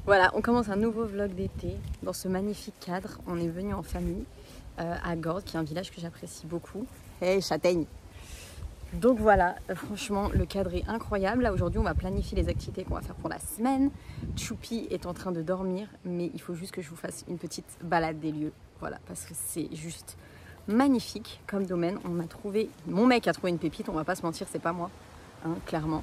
Voilà, on commence un nouveau vlog d'été dans ce magnifique cadre. On est venu en famille à Gordes, qui est un village que j'apprécie beaucoup. Hey, châtaigne! Donc voilà, franchement, le cadre est incroyable. Là, aujourd'hui, on va planifier les activités qu'on va faire pour la semaine. Choupi est en train de dormir, mais il faut juste que je vous fasse une petite balade des lieux. Voilà, parce que c'est juste magnifique comme domaine. On a trouvé, mon mec a trouvé une pépite, on va pas se mentir, c'est pas moi, hein, clairement.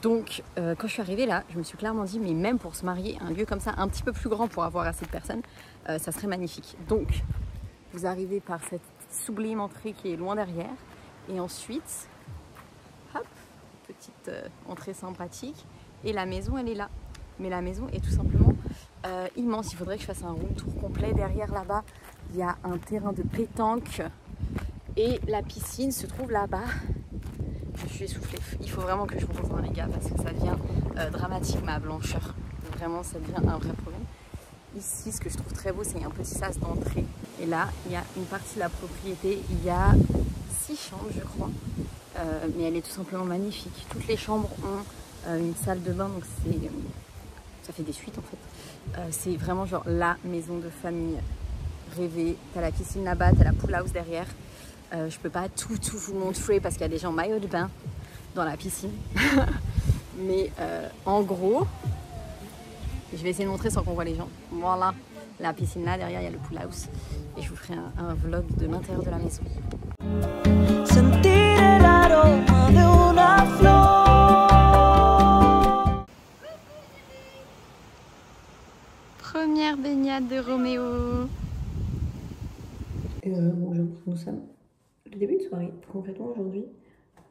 Donc, quand je suis arrivée là, je me suis clairement dit, mais même pour se marier, un lieu comme ça, un petit peu plus grand pour avoir assez de personnes, ça serait magnifique. Donc, vous arrivez par cette sublime entrée qui est loin derrière. Et ensuite, hop, petite entrée sympathique. Et la maison, elle est là. Mais la maison est tout simplement immense. Il faudrait que je fasse un room tour complet. Derrière, là-bas, il y a un terrain de pétanque. Et la piscine se trouve là-bas. Je suis essoufflée. Il faut vraiment que je remonte dans les gars parce que ça devient dramatique, ma blancheur. Vraiment, ça devient un vrai problème. Ici, ce que je trouve très beau, c'est un petit sas d'entrée. Et là, il y a une partie de la propriété. Il y a 6 chambres, je crois. Mais elle est tout simplement magnifique. Toutes les chambres ont une salle de bain, donc ça fait des suites en fait. C'est vraiment genre la maison de famille rêvée. T'as la piscine là-bas, t'as la pool house derrière. Je peux pas tout vous montrer parce qu'il y a des gens en maillot de bain dans la piscine. Mais en gros, je vais essayer de montrer sans qu'on voit les gens. Voilà, la piscine là, derrière il y a le pool house. Et je vous ferai un vlog de l'intérieur de la maison. Première baignade de Roméo. Bonjour, nous sommes le début de soirée. Concrètement aujourd'hui,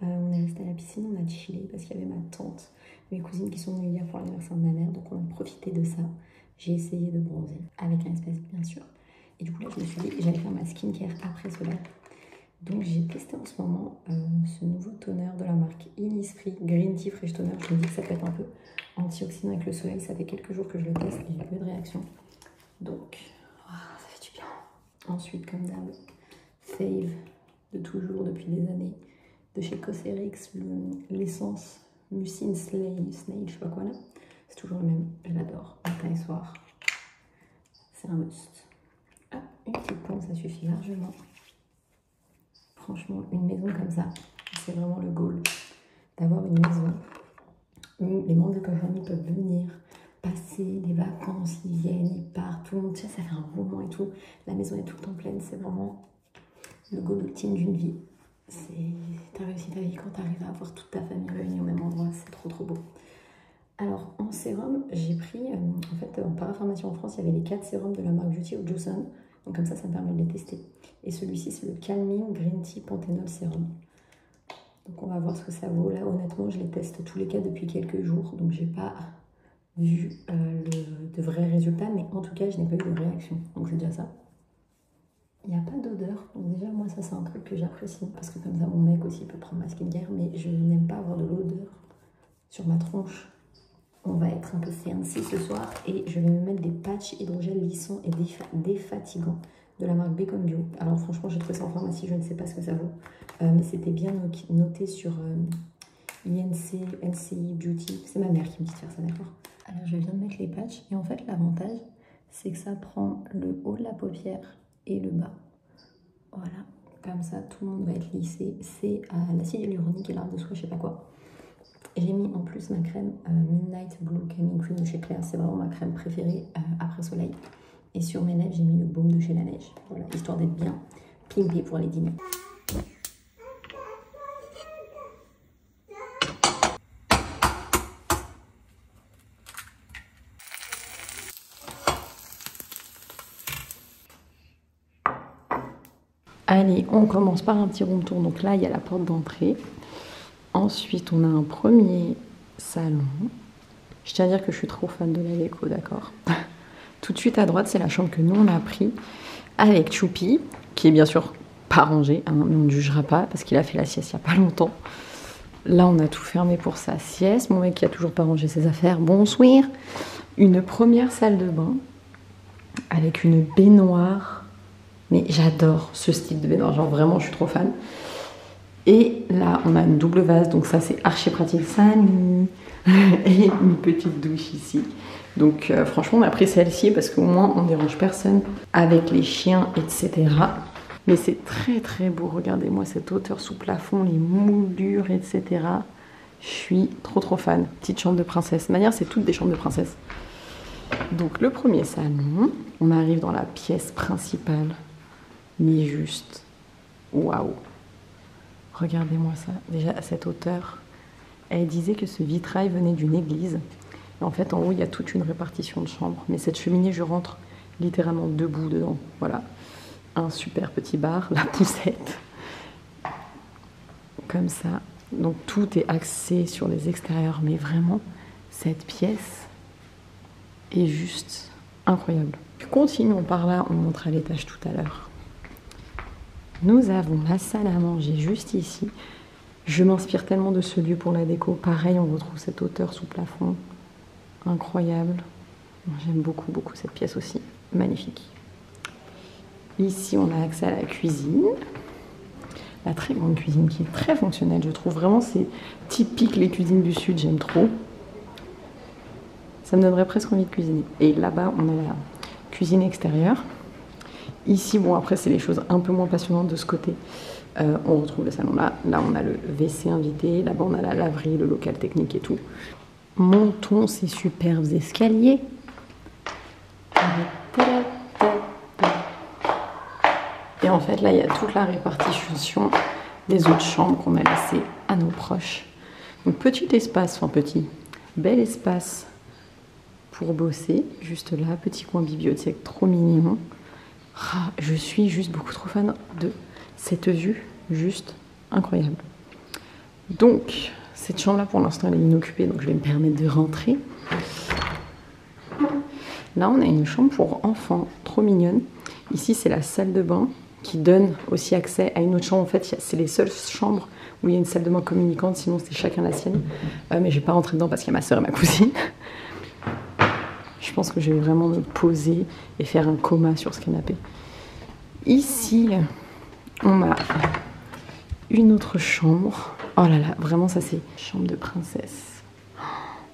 on est resté à la piscine, on a chillé parce qu'il y avait ma tante, mes cousines qui sont venues hier pour l'anniversaire de ma mère, donc on a profité de ça. J'ai essayé de bronzer avec un espèce bien sûr. Et du coup là je me suis dit que j'allais faire ma skincare après cela. Donc j'ai testé en ce moment ce nouveau toner de la marque Innisfree Green Tea Fresh Toner. Je me dis que ça peut être un peu antioxydant avec le soleil. Ça fait quelques jours que je le teste et j'ai peu de réaction. Donc ça fait du bien. Ensuite comme d'hab, fave de toujours depuis des années de chez Cosrx, l'essence Mucin Snail, je sais pas quoi là. C'est toujours le même, je l'adore, matin et soir. C'est un must. Ah, une petite pompe, ça suffit largement. Franchement, une maison comme ça, c'est vraiment le goal. D'avoir une maison où les membres de ta famille peuvent venir, passer des vacances, ils viennent, ils partent, tout le monde, ça fait un moment et tout. La maison est tout le temps pleine, c'est vraiment le goal ultime d'une vie. T'as réussi ta vie quand t'arrives à avoir toute ta famille réunie au même endroit, c'est trop beau. Alors en sérum, j'ai pris, en fait en parapharmacie en France, il y avait les 4 sérums de la marque Beauty of Johnson. Donc comme ça me permet de les tester. Et celui-ci, c'est le Calming Green Tea Panthenol Serum. Donc on va voir ce que ça vaut. Là, honnêtement, je les teste tous les cas depuis quelques jours. Donc j'ai pas vu de vrais résultats. Mais en tout cas, je n'ai pas eu de réaction. Donc c'est déjà ça. Il n'y a pas d'odeur. Donc déjà, moi, ça, c'est un truc que j'apprécie. Parce que comme ça, mon mec aussi peut prendre ma skincare. Mais je n'aime pas avoir de l'odeur sur ma tronche. On va être un peu fancy ce soir et je vais me mettre des patchs hydrogel lissants et défatigants de la marque Bacon Bio. Alors franchement, j'ai trouvé ça en pharmacie, je ne sais pas ce que ça vaut. Mais c'était bien noté sur INC, NCI Beauty. C'est ma mère qui me dit de faire ça, d'accord? Alors je viens de mettre les patchs et en fait l'avantage, c'est que ça prend le haut de la paupière et le bas. Voilà, comme ça tout le monde va être lissé. C'est à l'acide hyaluronique et l'arbre de soie, je sais pas quoi. J'ai mis en plus ma crème Midnight Blue Calming Cream de chez Claire. C'est vraiment ma crème préférée après soleil. Et sur mes lèvres, j'ai mis le baume de chez La Neige. Voilà, histoire d'être bien pimpée pour les dîners. Allez, on commence par un petit room tour. Donc là, il y a la porte d'entrée. Ensuite, on a un premier salon. Je tiens à dire que je suis trop fan de la déco, d'accord? Tout de suite à droite, c'est la chambre que nous, on a pris avec Choupi, qui est bien sûr pas rangée, hein, mais on ne jugera pas parce qu'il a fait la sieste il n'y a pas longtemps. Là, on a tout fermé pour sa sieste. Mon mec qui a toujours pas rangé ses affaires. Bonsoir. Une première salle de bain avec une baignoire. Mais j'adore ce style de baignoire. Genre vraiment, je suis trop fan. Et là, on a une double vase, donc ça c'est archi pratique. Salut. Et une petite douche ici. Donc franchement on a pris celle-ci parce qu'au moins on dérange personne avec les chiens, etc. Mais c'est très très beau, regardez-moi cette hauteur sous plafond, les moulures, etc. Je suis trop fan. Petite chambre de princesse. De manière, c'est toutes des chambres de princesse. Donc le premier salon, on arrive dans la pièce principale. Mais juste, waouh! Regardez-moi ça. Déjà à cette hauteur, elle disait que ce vitrail venait d'une église. Et en fait, en haut, il y a toute une répartition de chambres. Mais cette cheminée, je rentre littéralement debout dedans. Voilà. Un super petit bar, la poussette. Comme ça. Donc tout est axé sur les extérieurs. Mais vraiment, cette pièce est juste incroyable. Continuons par là, on montre à l'étage tout à l'heure. Nous avons la salle à manger juste ici. Je m'inspire tellement de ce lieu pour la déco. Pareil, on retrouve cette hauteur sous plafond. Incroyable. J'aime beaucoup cette pièce aussi. Magnifique. Ici, on a accès à la cuisine. La très grande cuisine qui est très fonctionnelle. Je trouve vraiment c'est typique les cuisines du Sud. J'aime trop. Ça me donnerait presque envie de cuisiner. Et là-bas, on a la cuisine extérieure. Ici, bon, après, c'est les choses un peu moins passionnantes de ce côté. On retrouve le salon là. Là, on a le WC invité. Là-bas, on a la laverie, le local technique et tout. Montons ces superbes escaliers. Et en fait, là, il y a toute la répartition des autres chambres qu'on a laissées à nos proches. Donc, petit espace, enfin petit, bel espace pour bosser. Juste là, petit coin bibliothèque, trop mignon. Ah, je suis juste beaucoup trop fan de cette vue, juste incroyable. Donc, cette chambre-là, pour l'instant, elle est inoccupée, donc je vais me permettre de rentrer. Là, on a une chambre pour enfants, trop mignonne. Ici, c'est la salle de bain qui donne aussi accès à une autre chambre. En fait, c'est les seules chambres où il y a une salle de bain communicante, sinon c'est chacun la sienne. Mais je ne vais pas rentrer dedans parce qu'il y a ma soeur et ma cousine. Je pense que je vais vraiment me poser et faire un coma sur ce canapé. Ici, on a une autre chambre. Oh là là, vraiment ça c'est chambre de princesse.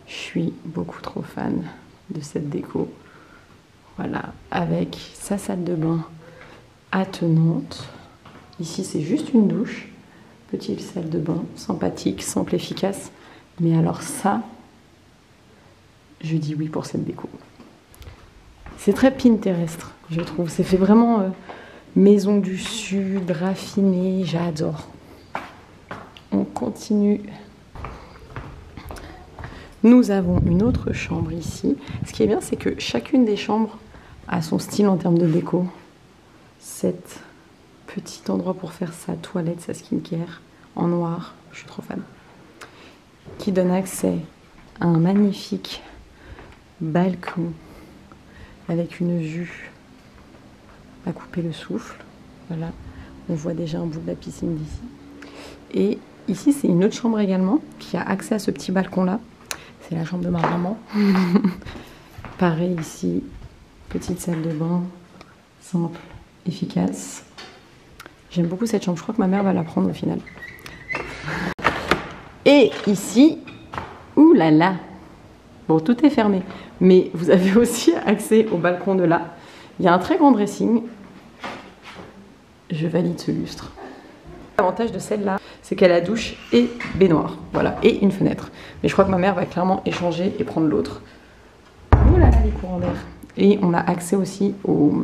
Je suis beaucoup trop fan de cette déco. Voilà, avec sa salle de bain attenante. Ici c'est juste une douche. Petite salle de bain, sympathique, simple, efficace. Mais alors ça, je dis oui pour cette déco. C'est très Pinterest, je trouve. C'est fait vraiment maison du Sud, raffiné, j'adore. On continue. Nous avons une autre chambre ici. Ce qui est bien, c'est que chacune des chambres a son style en termes de déco. Cet petit endroit pour faire sa toilette, sa skincare en noir, je suis trop fan. Qui donne accès à un magnifique balcon avec une vue à couper le souffle. Voilà, on voit déjà un bout de la piscine d'ici. Et ici, c'est une autre chambre également qui a accès à ce petit balcon-là. C'est la chambre de ma maman. Pareil ici, petite salle de bain, simple, efficace. J'aime beaucoup cette chambre, je crois que ma mère va la prendre au final. Et ici, oulala, bon, tout est fermé, mais vous avez aussi accès au balcon de là. Il y a un très grand dressing. Je valide ce lustre. L'avantage de celle-là, c'est qu'elle a douche et baignoire, voilà, et une fenêtre. Mais je crois que ma mère va clairement échanger et prendre l'autre. Oh là là, les courants d'air. Et on a accès aussi au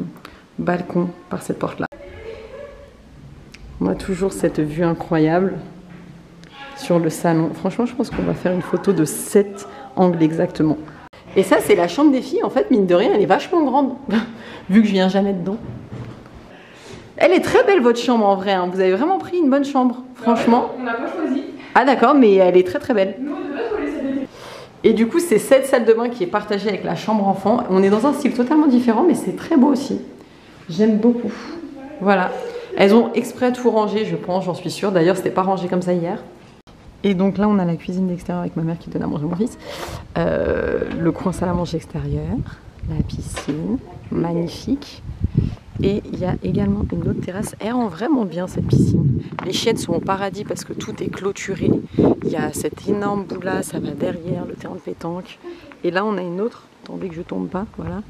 balcon par cette porte-là. On a toujours cette vue incroyable sur le salon. Franchement, je pense qu'on va faire une photo de cet angle exactement. Et ça, c'est la chambre des filles. En fait, mine de rien, elle est vachement grande, vu que je viens jamais dedans. Elle est très belle, votre chambre, en vrai. Hein. Vous avez vraiment pris une bonne chambre, franchement. On n'a pas choisi. Ah d'accord, mais elle est très très belle. Nous, de base, on voulait celle de... Et du coup, c'est cette salle de bain qui est partagée avec la chambre enfant. On est dans un style totalement différent, mais c'est très beau aussi. J'aime beaucoup. Voilà. Elles ont exprès tout rangé, je pense, j'en suis sûre. D'ailleurs, c'était pas rangé comme ça hier. Et donc là, on a la cuisine d'extérieur avec ma mère qui donne à manger à mon fils. Le coin salle à manger extérieur. La piscine, magnifique. Et il y a également une autre terrasse. Elle rend vraiment bien cette piscine. Les chiennes sont au paradis parce que tout est clôturé. Il y a cette énorme boule là, ça va derrière le terrain de pétanque. Et là, on a une autre, attendez que je tombe pas, voilà.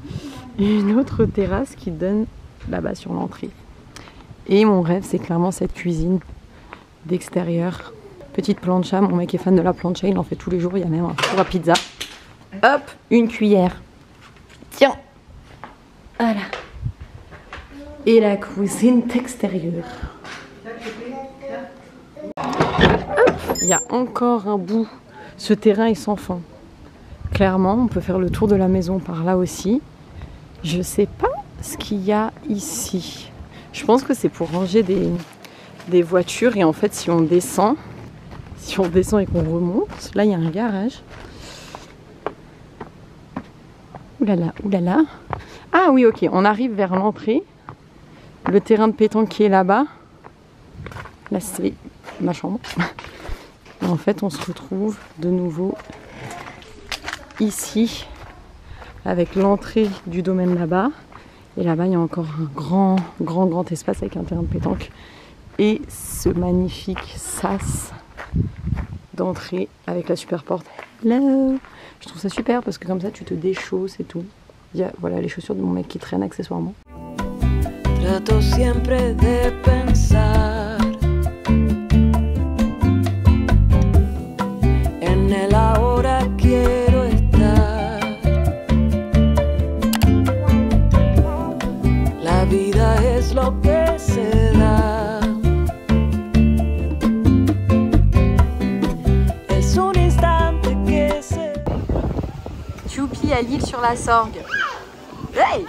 Une autre terrasse qui donne là-bas sur l'entrée. Et mon rêve, c'est clairement cette cuisine d'extérieur. Petite plancha, mon mec est fan de la plancha, il en fait tous les jours, il y a même un four à pizza. Hop, une cuillère. Tiens. Voilà. Et la cuisine extérieure. Il y a encore un bout. Ce terrain est sans fin. Clairement, on peut faire le tour de la maison par là aussi. Je sais pas ce qu'il y a ici. Je pense que c'est pour ranger des voitures. Et en fait, si on descend et qu'on remonte, là, il y a un garage. Oulala, oulala. Ah oui, ok, on arrive vers l'entrée. Le terrain de pétanque qui est là-bas. Là, c'est ma chambre. Et en fait, on se retrouve de nouveau ici, avec l'entrée du domaine là-bas. Et là-bas, il y a encore un grand espace avec un terrain de pétanque. Et ce magnifique sas d'entrée avec la super porte. Hello! Je trouve ça super parce que comme ça, tu te déchausses et tout. Il y a voilà, les chaussures de mon mec qui traînent accessoirement. Trato siempre de pensar en el ahora quiero estar. La vida es lo que se da. Es un instante que se. Choupi à l'île sur la Sorgue. Hey!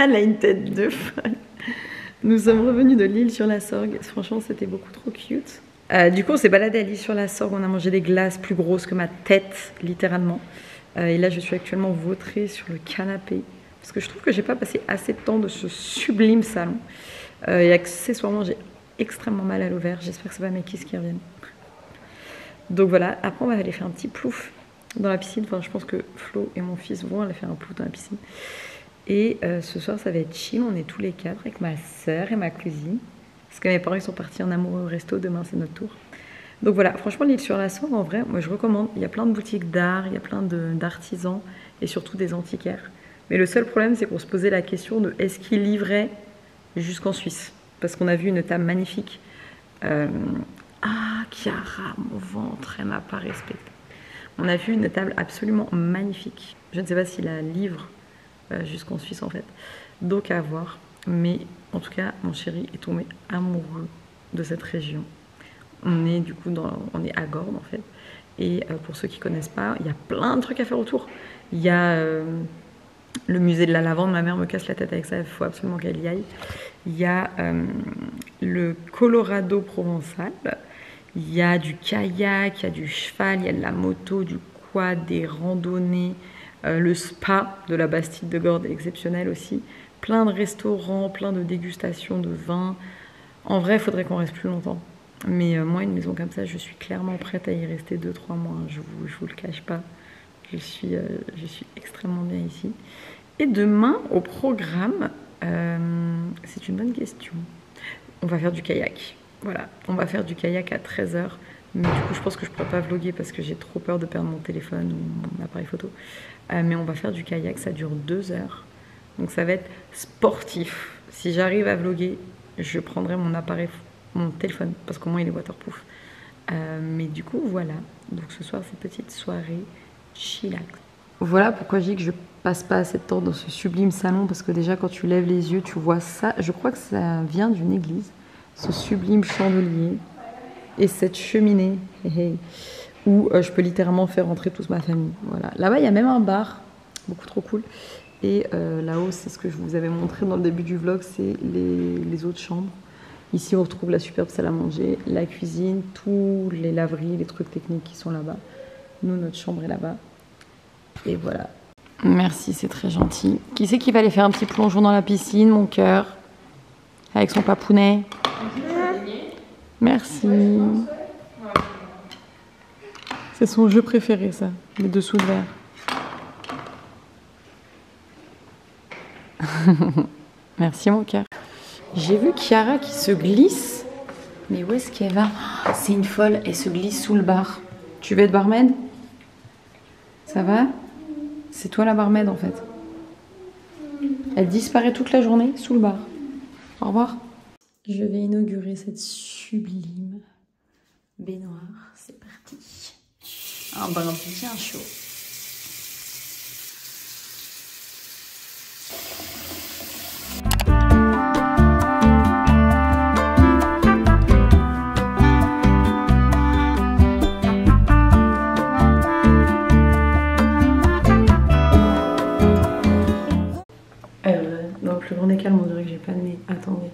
Elle a une tête de folle. Nous sommes revenus de l'île sur la Sorgue. Franchement, c'était beaucoup trop cute. Du coup, on s'est baladé à l'île sur la Sorgue. On a mangé des glaces plus grosses que ma tête, littéralement. Et là, je suis actuellement vautrée sur le canapé. Parce que je trouve que j'ai pas passé assez de temps de ce sublime salon. Et accessoirement, j'ai extrêmement mal à l'ovaire. J'espère que c'est pas mes kisses qui reviennent. Donc voilà. Après, on va aller faire un petit plouf dans la piscine. Enfin, je pense que Flo et mon fils vont aller faire un plouf dans la piscine. Et ce soir, ça va être chill. On est tous les quatre avec ma soeur et ma cousine. Parce que mes parents ils sont partis en amoureux au resto. Demain, c'est notre tour. Donc voilà, franchement, l'île sur la Sorgue, en vrai, moi je recommande. Il y a plein de boutiques d'art, il y a plein d'artisans et surtout des antiquaires. Mais le seul problème, c'est qu'on se posait la question de est-ce qu'ils livraient jusqu'en Suisse? Parce qu'on a vu une table magnifique. Ah, Chiara, mon ventre, elle m'a pas respecté. On a vu une table absolument magnifique. Je ne sais pas s'il la livre jusqu'en Suisse en fait, donc à voir, mais en tout cas mon chéri est tombé amoureux de cette région. On est du coup on est à Gordes en fait, et pour ceux qui connaissent pas, il y a plein de trucs à faire autour. Il y a le musée de la lavande, ma mère me casse la tête avec ça, il faut absolument qu'elle y aille. Il y a le Colorado provençal, il y a du kayak, il y a du cheval, il y a de la moto, du quad, des randonnées. Le spa de la Bastide de Gordes est exceptionnel aussi. Plein de restaurants, plein de dégustations de vins. En vrai, il faudrait qu'on reste plus longtemps. Mais moi, une maison comme ça, je suis clairement prête à y rester 2-3 mois. Je vous le cache pas. Je suis extrêmement bien ici. Et demain, au programme, c'est une bonne question. On va faire du kayak. Voilà, on va faire du kayak à 13 h. Mais du coup, je pense que je ne pourrais pas vlogger parce que j'ai trop peur de perdre mon téléphone ou mon appareil photo. Mais on va faire du kayak, ça dure 2 heures. Donc ça va être sportif. Si j'arrive à vlogger, je prendrai mon téléphone parce qu'au moins il est waterproof. Mais du coup, voilà. Donc ce soir, c'est petite soirée chillax. Voilà pourquoi je dis que je passe pas assez de temps dans ce sublime salon. Parce que déjà, quand tu lèves les yeux, tu vois ça. Je crois que ça vient d'une église. Ce sublime chandelier. Et cette cheminée où je peux littéralement faire rentrer toute ma famille. Voilà. Là-bas, il y a même un bar, beaucoup trop cool. Et là-haut, c'est ce que je vous avais montré dans le début du vlog, c'est les autres chambres. Ici, on retrouve la superbe salle à manger, la cuisine, tous les laveries, les trucs techniques qui sont là-bas. Nous, notre chambre est là-bas. Et voilà. Merci, c'est très gentil. Qui c'est qui va aller faire un petit plongeon dans la piscine, mon cœur? Avec son papounet. Merci. C'est son jeu préféré, ça, les dessous de verre. Merci mon cœur. J'ai vu Chiara qui se glisse. Mais où est-ce qu'elle va? C'est une folle, elle se glisse sous le bar. Tu veux être barmaid? Ça va? C'est toi la barmaid en fait. Elle disparaît toute la journée sous le bar. Au revoir. Je vais inaugurer cette sublime baignoire. C'est parti. Un bain bien chaud. Dans le plus grand des calmes, on dirait que j'ai pas de nez. Attendez.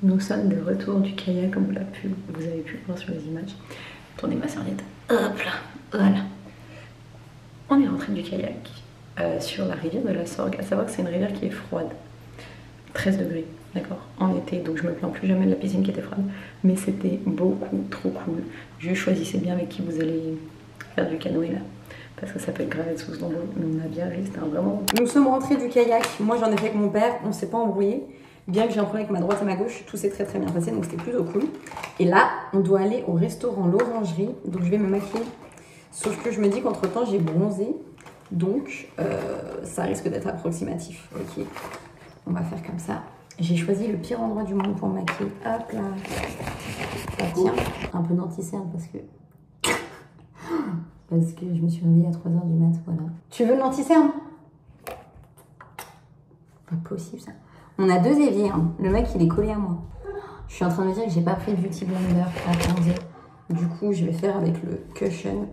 Nous sommes de retour du kayak, comme vous avez pu le voir sur les images. Tournez ma serviette. Hop là, voilà. On est rentré du kayak sur la rivière de la Sorgue. À savoir que c'est une rivière qui est froide. 13 degrés, d'accord, en été. Donc je me plains plus jamais de la piscine qui était froide. Mais c'était beaucoup trop cool. Juste choisissez bien avec qui vous allez faire du canoë là. Parce que ça peut être grave sous dans l'eau. Mais on a bien vu, c'était un vraiment... Nous sommes rentrés du kayak. Moi j'en ai fait avec mon père, on s'est pas embrouillé. Bien que j'ai un problème avec ma droite et ma gauche, tout s'est très très bien passé, donc c'était plutôt cool. Et là, on doit aller au restaurant L'Orangerie, donc je vais me maquiller. Sauf que je me dis qu'entre temps, j'ai bronzé, donc ça risque d'être approximatif. Ok, on va faire comme ça. J'ai choisi le pire endroit du monde pour me maquiller. Hop là. Ah, tiens, un peu d'anti-cerne parce que je me suis réveillée à 3h du mat, voilà. Tu veux de l'anti-cerne? Pas possible ça. On a deux éviers, hein. Le mec il est collé à moi. Je suis en train de me dire que j'ai pas pris le Beauty Blender à 15. Du coup je vais faire avec le Cushion.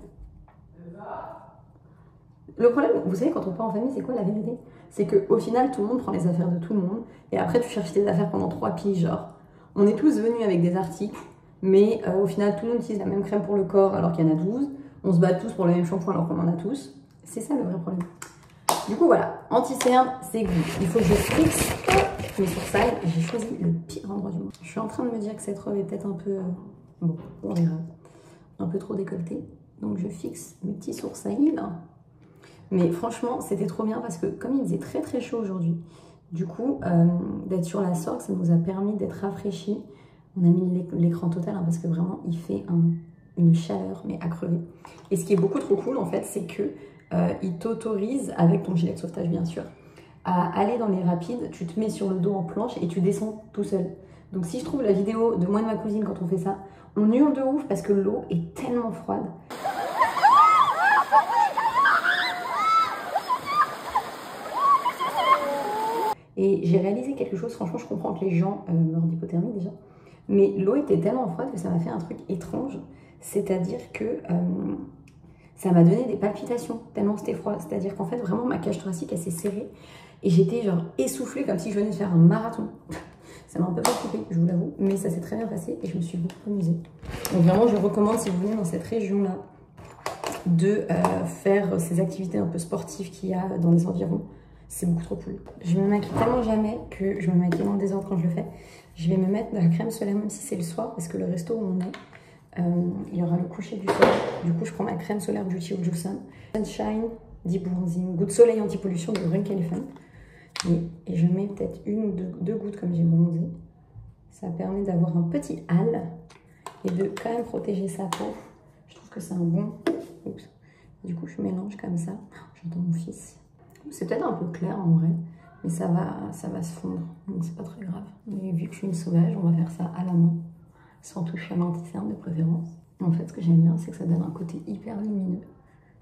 Le problème, vous savez, quand on part en famille, c'est quoi la vérité? C'est qu'au final tout le monde prend les affaires de tout le monde. Et après tu cherches tes affaires pendant 3 piges, genre. On est tous venus avec des articles, mais au final tout le monde utilise la même crème pour le corps alors qu'il y en a 12. On se bat tous pour le même shampoing alors qu'on en a tous. C'est ça le vrai problème. Du coup voilà, anti-cerne, c'est good. Il faut que je fixe mes sourcils. J'ai choisi le pire endroit du monde. Je suis en train de me dire que cette robe est peut-être un peu... bon, on verra. Un peu trop décolletée. Donc je fixe mes petits sourcils. Mais franchement, c'était trop bien parce que comme il faisait très très chaud aujourd'hui, du coup, d'être sur la Sorgue, ça nous a permis d'être rafraîchis. On a mis l'écran total hein, parce que vraiment, il fait une chaleur, mais à crever. Et ce qui est beaucoup trop cool en fait, c'est que il t'autorise, avec ton gilet de sauvetage bien sûr, à aller dans les rapides. Tu te mets sur le dos en planche et tu descends tout seul. Donc si je trouve la vidéo de moi et de ma cousine quand on fait ça, on hurle de ouf parce que l'eau est tellement froide. Et j'ai réalisé quelque chose, franchement je comprends que les gens meurent d'hypothermie déjà, mais l'eau était tellement froide que ça m'a fait un truc étrange, c'est-à-dire que ça m'a donné des palpitations tellement c'était froid, c'est-à-dire qu'en fait vraiment ma cage thoracique elle s'est serrée et j'étais genre essoufflée comme si je venais de faire un marathon. Ça m'a un peu préoccupée, je vous l'avoue, mais ça s'est très bien passé et je me suis beaucoup amusée. Donc vraiment je recommande si vous venez dans cette région-là de faire ces activités un peu sportives qu'il y a dans les environs. C'est beaucoup trop cool. Je me maquille tellement jamais que je me maquille dans le désordre quand je le fais. Je vais me mettre de la crème solaire même si c'est le soir parce que le resto où on est, il y aura le coucher du soleil. Du coup, je prends ma crème solaire Beauty of Johnson. Sunshine, Deep Bronzing, Goutte Soleil Anti-Pollution de Drunk Elephant. Et je mets peut-être une ou deux gouttes comme j'ai bronzé. Ça permet d'avoir un petit hâle et de quand même protéger sa peau. Je trouve que c'est un bon... Oups. Du coup, je mélange comme ça. J'entends mon fils. C'est peut-être un peu clair en vrai, mais ça va se fondre, donc c'est pas très grave. Mais vu que je suis une sauvage, on va faire ça à la main, sans toucher à l'anti-cerne de préférence. En fait, ce que j'aime bien, c'est que ça donne un côté hyper lumineux.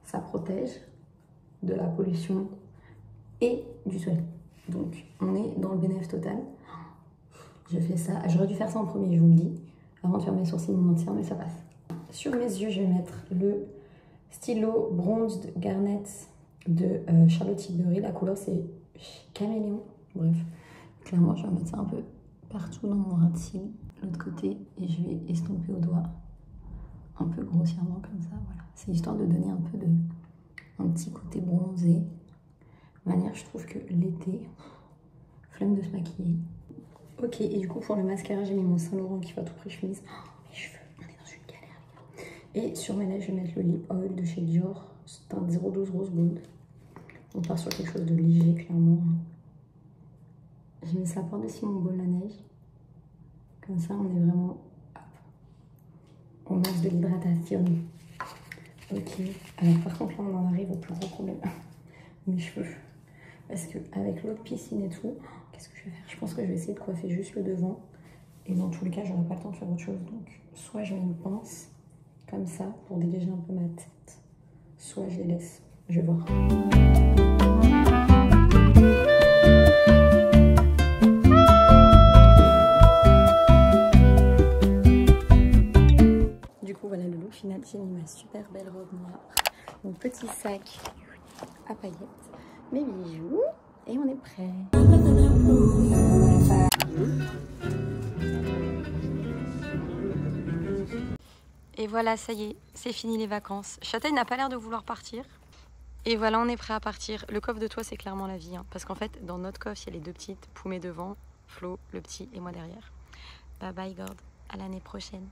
Ça protège de la pollution et du soleil. Donc, on est dans le bénéfice total. Je fais ça, j'aurais dû faire ça en premier, je vous le dis, avant de faire mes sourcils, mon anti-cerne, mais ça passe. Sur mes yeux, je vais mettre le stylo Bronzed Garnet de Charlotte Tilbury. La couleur c'est Caméléon. Bref, clairement je vais mettre ça un peu partout dans mon ras de cils. L'autre côté et je vais estomper au doigt un peu grossièrement comme ça. Voilà, c'est histoire de donner un peu un petit côté bronzé. De manière, je trouve que l'été, flemme de se maquiller. Ok, et du coup pour le mascara j'ai mis mon Saint Laurent qui va tout près chemise. Oh, mes cheveux, on est dans une galère les gars. Et sur mes lèvres je vais mettre le Lip Oil de chez Dior. C'est un 012 Rose Gold. On part sur quelque chose de léger, clairement. me sers par-dessus mon bol à neige. Comme ça, on est vraiment... Hop. On mange de l'hydratation. Ok. Alors par contre, là, on en arrive au plus gros problème. Mes cheveux. Parce qu'avec l'eau de piscine et tout, qu'est-ce que je vais faire? Je pense que je vais essayer de coiffer juste le devant. Et dans tous les cas, j'aurai pas le temps de faire autre chose. Donc, soit je mets une pince, comme ça, pour dégager un peu ma tête. Soit je les laisse. Je vais voir. Du coup, voilà le look final. J'ai mis ma super belle robe noire, mon petit sac à paillettes, mes bijoux, et on est prêt. Et voilà, ça y est, c'est fini les vacances. Châtaigne n'a pas l'air de vouloir partir. Et voilà, on est prêt à partir. Le coffre de toi, c'est clairement la vie. Hein, parce qu'en fait, dans notre coffre, il y a les deux petites, Poumé devant, Flo, le petit, et moi derrière. Bye bye, Gord. À l'année prochaine.